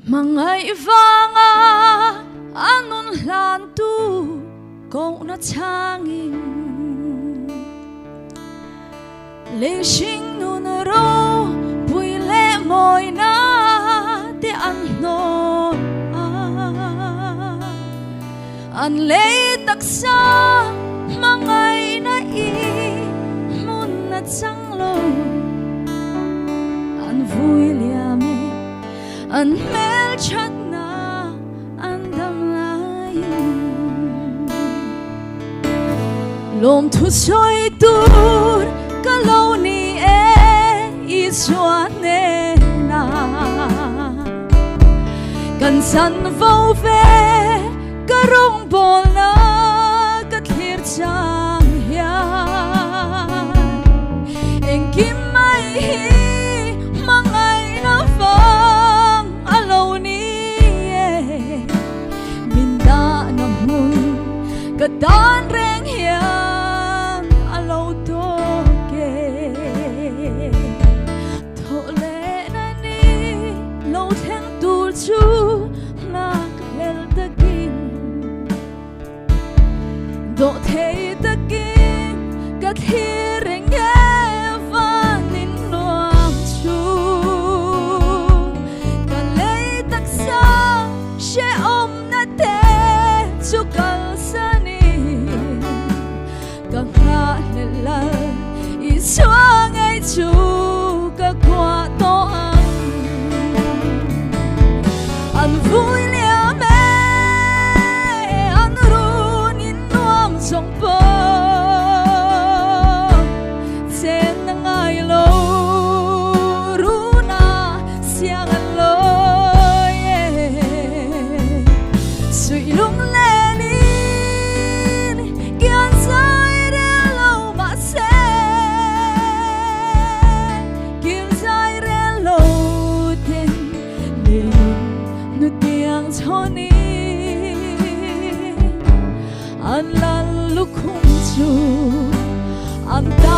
mga ivanga anon lantu kung natanging lishing nunaro puile moy na ti anon anlay taksa mga inai mun na tsanglo an vui liame an mel chat na an dam lai lom thu soi tur kalau ni iswane na kan san vô ve karong bol na kathir chang hian engkim mai hi mangai na vang alo ni minda na mun kadan reng hian alo to ke thole na ni lo theng tur chu lak hel takin do thei takin kathireng evanin nuam chu kalei taksa she om na te chu kalsani kanga lelal iswang ai chu ka kwa to an vui liame an run in nuam song po sen ngai lo runa siang an lo sui lung lenin kian sai re lo ma se kian sai re lo ten le nu tiang choni an lan lu khung chu an da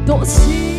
to si